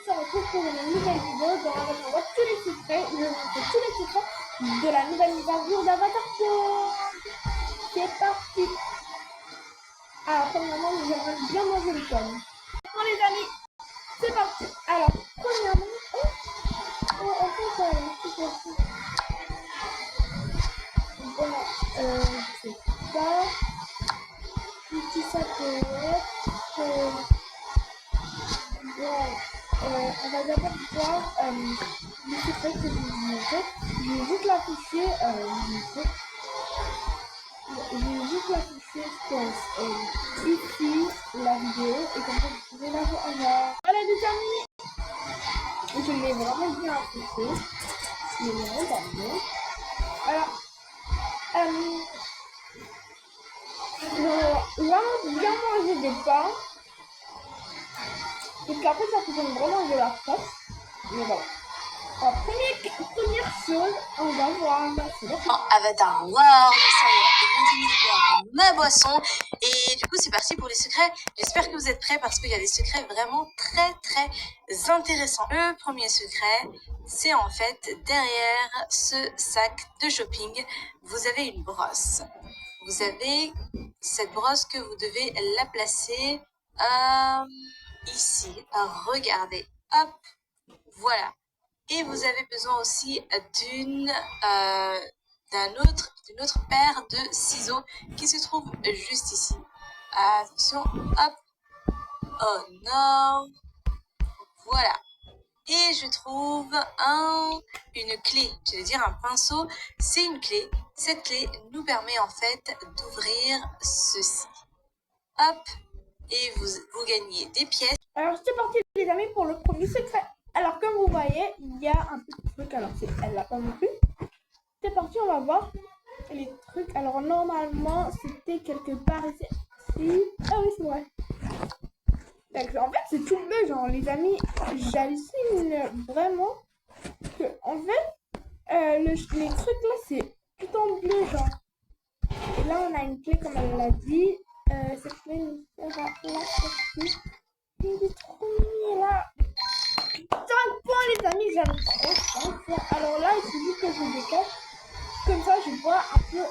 se retrouve pour une nouvelle vidéo dans laquelle on voit tous les secrets, je vous montre tous les secrets de la nouvelle mise à jour d'Avatar World. C'est parti. Alors premièrement, nous allons bien manger le pomme. Bon les amis, c'est parti. Alors premièrement, on fait ça, bon, c'est ça. Petit sac on va d'abord voir le secret que je vais vous montrer. Je vais juste l'afficher, ici la vidéo et comme ça vous pouvez la voir. Voilà les amis, je l'ai vraiment bien affiché. Je l'ai vraiment pas bien. Alors, vraiment bien manger des pains. Et puis après, ça fait vraiment de la force. Mais voilà. Alors, première chose, on va voir Avatar World, ça y est, je vais boire ma boisson. Et du coup, c'est parti pour les secrets. J'espère que vous êtes prêts parce qu'il y a des secrets vraiment très très intéressants. Le premier secret, c'est en fait derrière ce sac de shopping, vous avez une brosse. Vous avez cette brosse que vous devez la placer ici. Regardez, hop, voilà. Et vous avez besoin aussi d'une autre paire de ciseaux qui se trouve juste ici. Attention, hop, oh non, voilà. Et je trouve une clé, je vais dire un pinceau, c'est une clé. Cette clé nous permet en fait d'ouvrir ceci. Hop, et vous gagnez des pièces. Alors c'est parti les amis pour le premier secret. Alors comme vous voyez, il y a un petit truc, alors elle l'a pas non plus. C'est parti, on va voir les trucs. Alors normalement c'était quelque part ici. Ah oui c'est vrai. Donc, en fait c'est tout bleu genre les amis, j'hallucine vraiment que en fait les trucs là c'est tout en bleu genre. Et là on a une clé comme elle l'a dit. Cette clé nous sera là sortie. Il est trop mignon là. 5 points les amis, j'aime trop 5 points. Alors là il suffit que je décape. Comme ça je vois un peu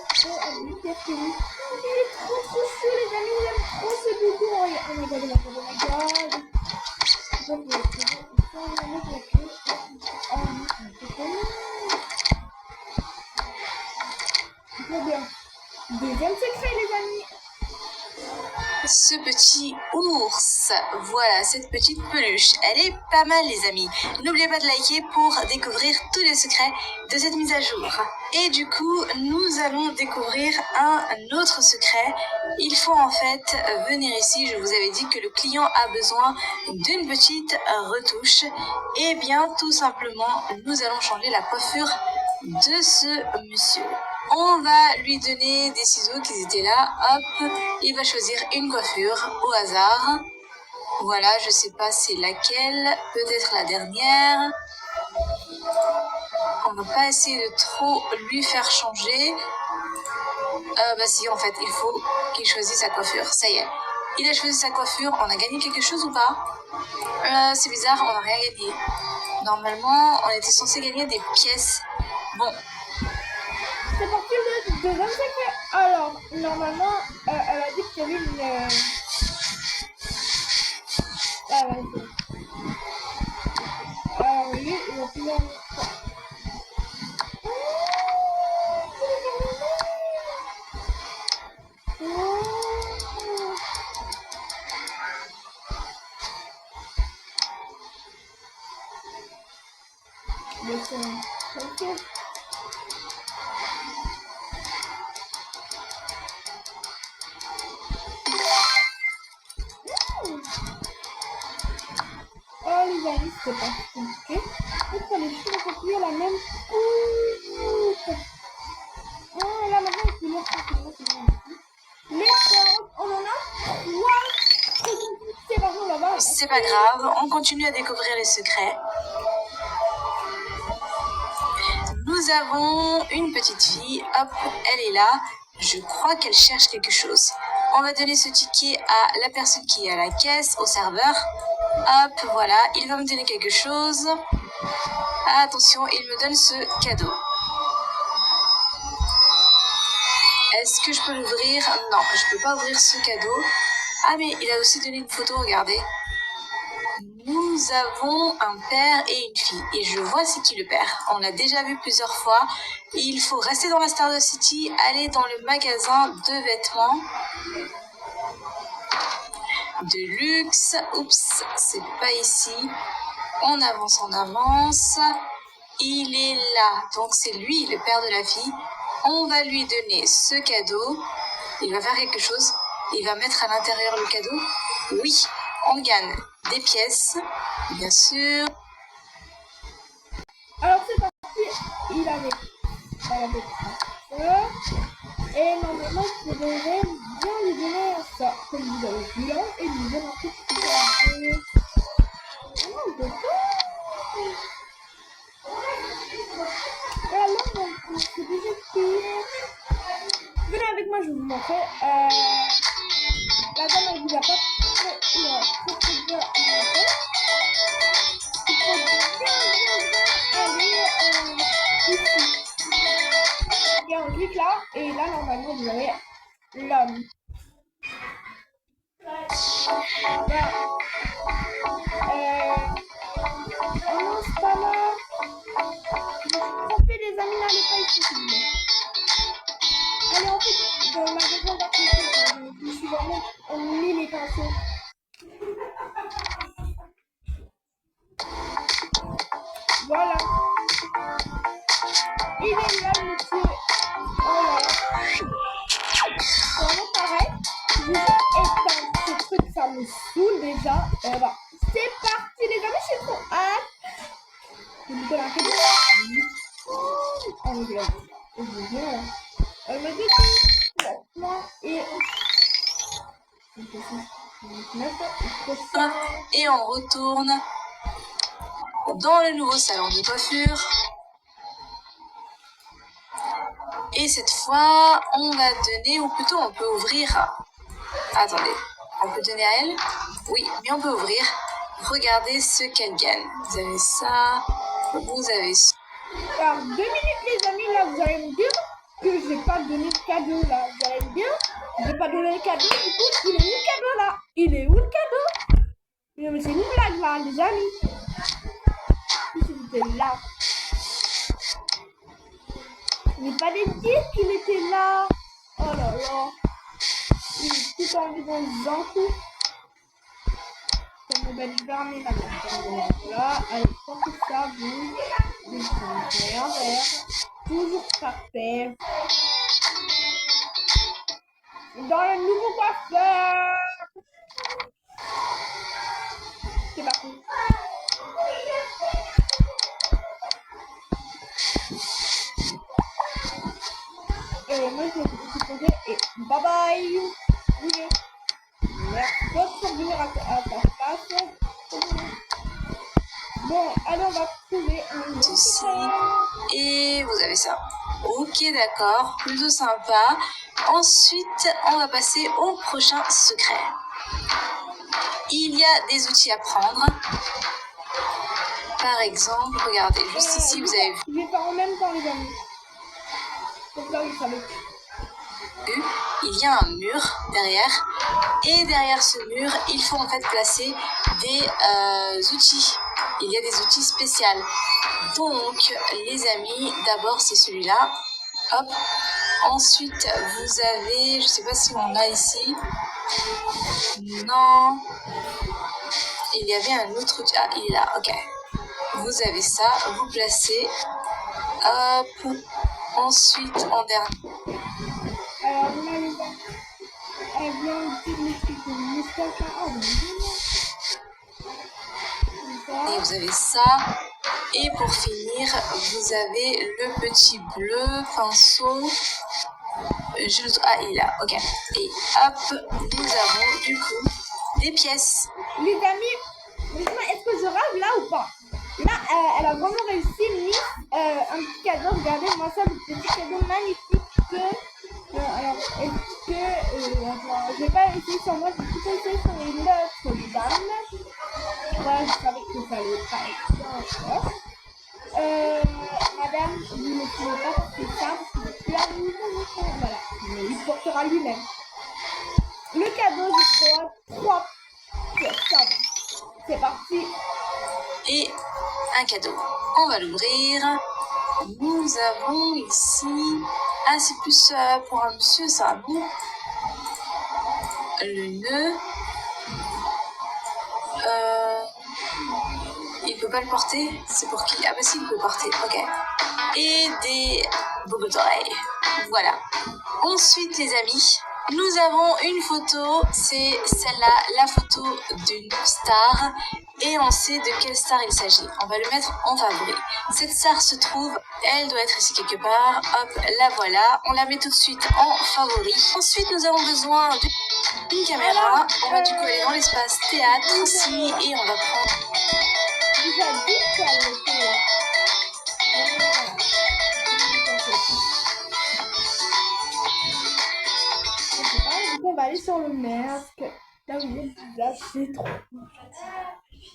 lui dire que lui. Il est trop chou les amis, j'aime trop ce doudou. Oh my god, oh my god, oh my god. Trop bien. Deuxième secret les amis. Ce petit ours, voilà cette petite peluche, elle est pas mal les amis. N'oubliez pas de liker pour découvrir tous les secrets de cette mise à jour. Et du coup, nous allons découvrir un autre secret. Il faut en fait venir ici, je vous avais dit que le client a besoin d'une petite retouche. Et bien tout simplement, nous allons changer la coiffure de ce monsieur. On va lui donner des ciseaux qui étaient là, hop, il va choisir une coiffure au hasard. Voilà, je sais pas c'est laquelle, peut-être la dernière. On va pas essayer de trop lui faire changer. Bah si, en fait, il faut qu'il choisisse sa coiffure, ça y est. Il a choisi sa coiffure, on a gagné quelque chose ou pas? C'est bizarre, on n'a rien gagné. Normalement, on était censé gagner des pièces. Bon. C'est parti le deuxième secret. Alors, normalement, elle a dit qu'il y avait une... Ah ouais, c'est... Alors, lui, il va pouvoir... Ok. Oh les amis, c'est pas compliqué. Il faut les choses accomplir la même coupe. Oh là maintenant il faut lire tranquillement. Les plantes, on en a 3. C'est pas grave, là-bas. C'est pas grave, on continue à découvrir les secrets. Nous avons une petite fille, hop, elle est là. Je crois qu'elle cherche quelque chose. On va donner ce ticket à la personne qui est à la caisse, au serveur. Hop, voilà, il va me donner quelque chose. Attention, il me donne ce cadeau. Est-ce que je peux l'ouvrir? Non, je peux pas ouvrir ce cadeau. Ah, mais il a aussi donné une photo, regardez. Nous avons un père et une fille. Et je vois c'est qui le père. On l'a déjà vu plusieurs fois. Il faut rester dans la Stardust City, aller dans le magasin de vêtements. De luxe. Oups, c'est pas ici. On avance, on avance. Il est là. Donc c'est lui, le père de la fille. On va lui donner ce cadeau. Il va faire quelque chose. Il va mettre à l'intérieur le cadeau. Oui, on gagne des pièces, bien sûr. Alors c'est parti, il avait ça. Et normalement, je devrais bien lui donner ça, comme vous avez vu là, et lui donner un petit peu. Non, je peux pas. Et alors, donc, c'est déjà payé. Venez avec moi, je vais vous montrer. La dame, elle vous a pas très bien montré. Il faut bien aller ici. Et on clique là, et là, normalement, vous avez l'homme. Voilà. Oh non, c'est pas là. Je me suis trompée, les amis, n'allez pas ici, s'il vous plaît. Allez, en fait, dans le magasin d'à côté, je me suis vraiment mis les pinceaux. Voilà. Il est là, monsieur. Oh là là. C'est vraiment pareil. Je vais juste éteindre ce truc, ça me saoule déjà. Bah, c'est parti, les amis, c'est trop hâte. Je vous donne un cadeau. Oh, mais je elle me dit maintenant Et on retourne dans le nouveau salon de coiffure. Et cette fois, on va donner, ou plutôt on peut ouvrir. Attendez, on peut donner à elle? Oui, mais on peut ouvrir. Regardez ce qu'elle gagne. Vous avez ça, vous avez ça. Alors, 2 minutes, les amis, là, vous allez me dire que je n'ai pas donné de cadeau, là. Vous allez me dire, je n'ai pas donné le cadeau, du coup, il est où le cadeau, là? Il est où le cadeau? Mais c'est une blague, là, les amis. Si c'était là. Il n'est pas de dire qu'il était là. Oh là là. Il est tout envie dans le banco. Comme on va le fermer maintenant. Là, allez, portez ça, vous. Vert. Toujours parfait. Dans le nouveau coiffeur. C'est parti. Et moi, je vais vous proposer et bye bye. Merci pour venir à ta place. Bon, allez, on va trouver un autre. Et vous avez ça. Ok, d'accord. Plutôt sympa. Ensuite, on va passer au prochain secret. Il y a des outils à prendre. Par exemple, regardez, juste ici, vous avez vu. Je vais faire en même temps, les amis. Donc là, vous savez. Il y a un mur derrière. Et derrière ce mur, il faut en fait placer des outils. Il y a des outils spéciaux. Donc, les amis, d'abord, c'est celui-là. Hop. Ensuite, vous avez, je sais pas si on l'a ici. Non. Il y avait un autre outil. Ah, il est là, ok. Vous avez ça, vous placez. Hop. Ensuite, en dernier. Alors là, les gars, elle vient de m'expliquer une histoire. Et vous avez ça. Et pour finir, vous avez le petit bleu pinceau. Ah, il est là, ok. Et hop, nous avons du coup des pièces. Les amis, est-ce que je rêve là ou pas? Là, elle a vraiment réussi, Miss. Un petit cadeau, regardez-moi ça, le petit cadeau magnifique. Alors, est-ce que... attends, je vais pas essayer sur moi, je vais plutôt essayer sur les autres dames. Moi, je savais qu'il fallait pas être bien en madame, vous ne pouvez pas porter ça parce que c'est la vie. Voilà, mais il portera lui-même. Le cadeau, je crois, 3 personnes. C'est parti. Et un cadeau. On va l'ouvrir. Nous avons ici... Ah, c'est plus pour un monsieur, ça, non? Le nœud. Il peut pas le porter? C'est pour qui? Ah bah si, il peut le porter, ok. Et des boucles d'oreilles. Voilà. Ensuite, les amis, nous avons une photo. C'est celle-là, la photo d'une star. Et on sait de quelle star il s'agit. On va le mettre en favori. Cette star se trouve, elle doit être ici quelque part. Hop, la voilà. On la met tout de suite en favori. Ensuite, nous avons besoin d'une caméra. On va du coup aller dans l'espace théâtre ici et on va prendre... Vous avez dit qu'elle était là. On va aller sur le masque. Là où il y a du visage, c'est trop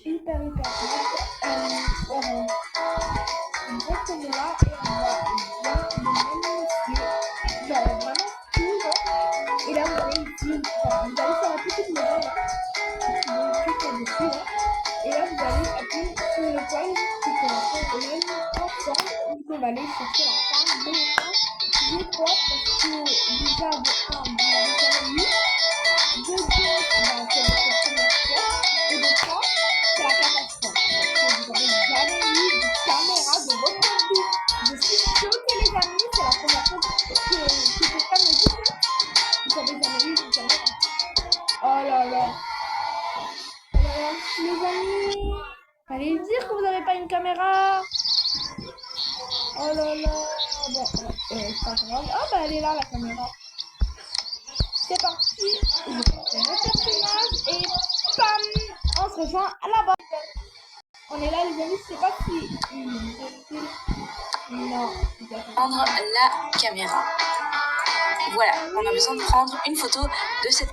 hyper hyper voilà. Exactement là et on va voir le même monsieur. Genre vraiment tout là. Et là vous allez ici, vous allez sur la petite maison là. Vous cliquez dessus là. Et là vous allez appuyer sur le coin qui correspond au même ensemble. Donc on va aller chercher la femme de l'écran. Je crois parce que déjà de 1, vous l'avez jamais vu. De 2, ben, c'est votre première fois. Et de 3, c'est la catastrophe. Parce que vous n'avez jamais eu de caméra de votre vie. Je suis choquée les amis, c'est la première fois que quelqu'un me dit que vous n'avez jamais eu de caméra. Oh là là. Oh là là, les amis. Fallait dire que vous n'avez pas une caméra. Oh là là. Bon, c'est pas grave. Ah bah elle est là la caméra. C'est parti. Je prends mon personnage et bam, on se rejoint à la base. On est là les amis, je sais pas si... Non. Prendre la caméra. Voilà, on a besoin de prendre une photo de cette...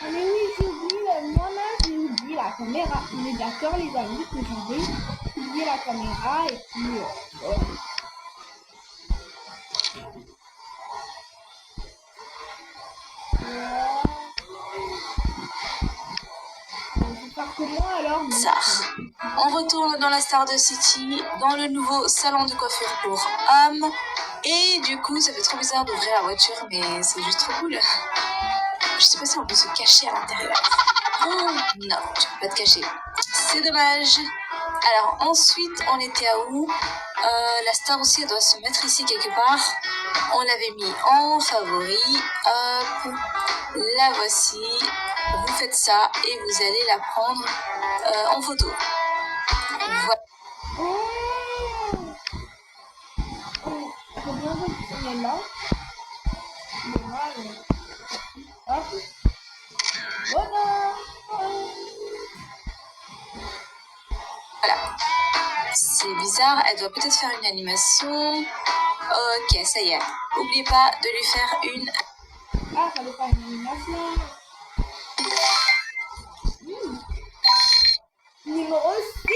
Ah mais oui, j'ai oublié, moi-même j'ai oublié la caméra. On est d'accord les amis que j'ai oublié la caméra et puis... Star. On retourne dans la Star de City, dans le nouveau salon de coiffure pour hommes. Et du coup, ça fait trop bizarre d'ouvrir la voiture, mais c'est juste trop cool. Je sais pas si on peut se cacher à l'intérieur. Oh, non, tu peux pas te cacher. C'est dommage. Alors ensuite, on était à où? La Star aussi, elle doit se mettre ici quelque part. On l'avait mis en favori. Hop, la voici. Vous faites ça et vous allez la prendre en photo. Voilà. Voilà. C'est bizarre, elle doit peut-être faire une animation. Ok, ça y est. N'oubliez pas de lui faire une... Ah, fallait faire une animation. Numéro 6.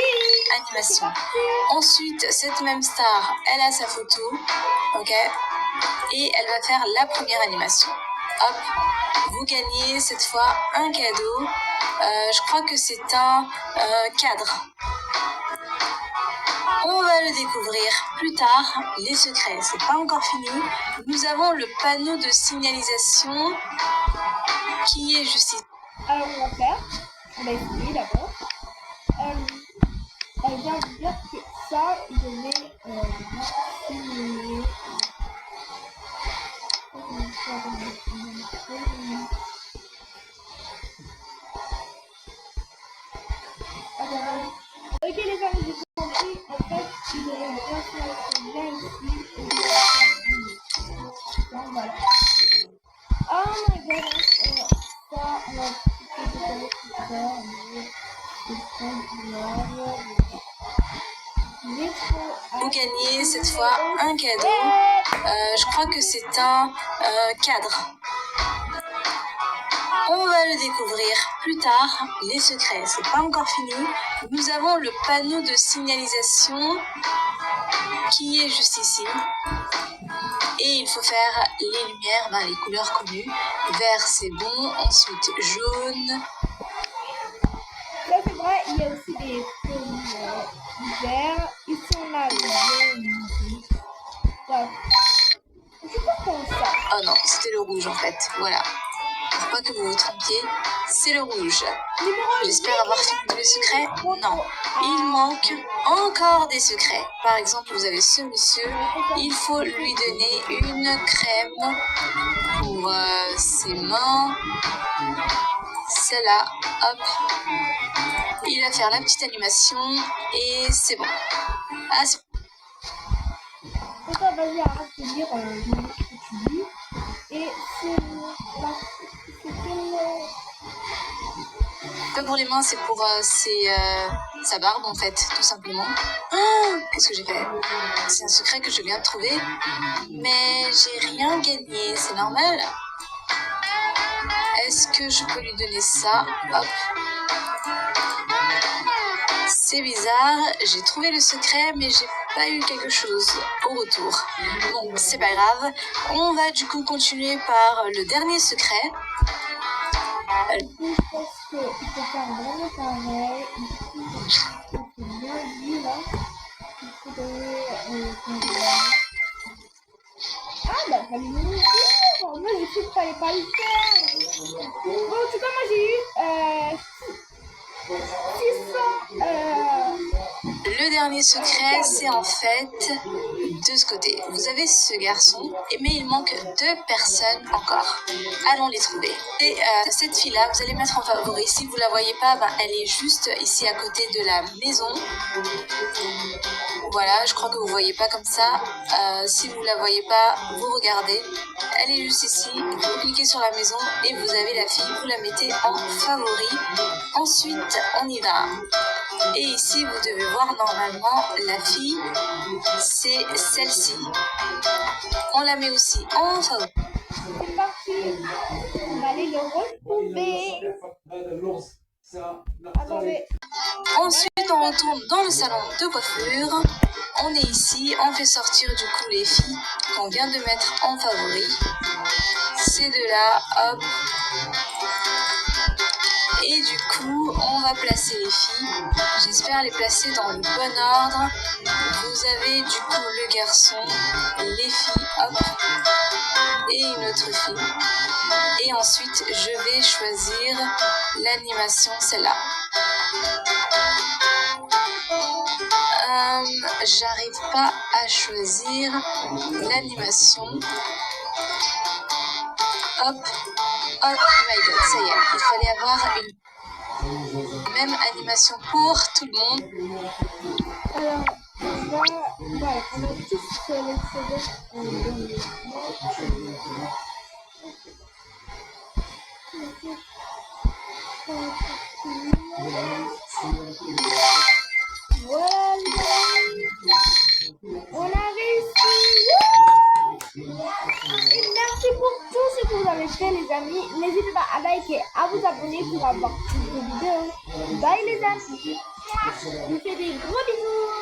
Animation. Ensuite, cette même star, elle a sa photo. Ok. Et elle va faire la première animation. Hop. Vous gagnez cette fois un cadeau. Je crois que c'est un cadre. On va le découvrir plus tard. Les secrets, c'est pas encore fini. Nous avons le panneau de signalisation qui est juste ici. Alors on va faire, on va essayer d'abord. Elle vient de dire que ça, je vais simuler. Ok les amis, j'ai compris. En fait, je vais bien là ici. Donc voilà. Oh my god. Ça, on va Vous gagnez cette fois un cadeau. Je crois que c'est un cadre. On va le découvrir plus tard. Les secrets, c'est pas encore fini. Nous avons le panneau de signalisation qui est juste ici. Et il faut faire les lumières, les couleurs connues. Vert, c'est bon. Ensuite, jaune. Là, c'est vrai, il y a aussi des feux verts. Ici, on a le jaune. Ouais. Je sais pas comment ça. Oh non, c'était le rouge en fait. Voilà. Faut pas que vous vous trompiez. C'est le rouge. J'espère avoir fini tous les secrets. Non. Il manque encore des secrets. Par exemple, vous avez ce monsieur. Il faut lui donner une crème pour ses mains. Celle-là. Hop. Il va faire la petite animation. Et c'est bon. Ah, c'est Attends, vas-y, arrête de dire ce que tu dis. Et c'est pas pour les mains, c'est pour sa barbe en fait, tout simplement. Oh, qu'est-ce que j'ai fait? C'est un secret que je viens de trouver, mais j'ai rien gagné, c'est normal. Est-ce que je peux lui donner ça? Hop. C'est bizarre, j'ai trouvé le secret, mais j'ai pas eu quelque chose au retour. Bon, c'est pas grave. On va du coup continuer par le dernier secret. je pense qu'il faut faire vraiment pareil. Ici, c'est bien dit là. Il faudrait. Ah, bah, fallait nous le dire. Moi, j'ai cru qu'il fallait pas le faire. Bon, en tout cas, moi, j'ai eu 600. Le dernier secret, c'est en fait de ce côté. Vous avez ce garçon, mais il manque 2 personnes encore. Allons les trouver. Et cette fille-là, vous allez mettre en favori. Si vous la voyez pas, elle est juste ici à côté de la maison. Voilà, je crois que vous voyez pas comme ça. Si vous la voyez pas, vous regardez. Elle est juste ici. Vous cliquez sur la maison et vous avez la fille. Vous la mettez en favori. Ensuite, on y va. Et ici, vous devez voir normalement la fille, c'est celle-ci. On la met aussi en favori. C'est parti. On va aller le retrouver. Attendez. Ensuite, on retourne dans le salon de coiffure. On est ici, on fait sortir du coup les filles qu'on vient de mettre en favori. Ces deux-là, hop. Et du coup, on va placer les filles. J'espère les placer dans le bon ordre. Vous avez du coup le garçon, les filles, hop, et une autre fille. Et ensuite, je vais choisir l'animation, celle-là. J'arrive pas à choisir l'animation. Hop. Oh my god, ça y est, il fallait avoir une même animation pour tout le monde. Alors, voilà, on a tous sélectionné voilà, on a réussi. Et merci pour tout ce que vous avez fait, les amis. N'hésitez pas à liker, à vous abonner pour avoir plus de vidéos. Bye les amis. Je vous fais des gros bisous.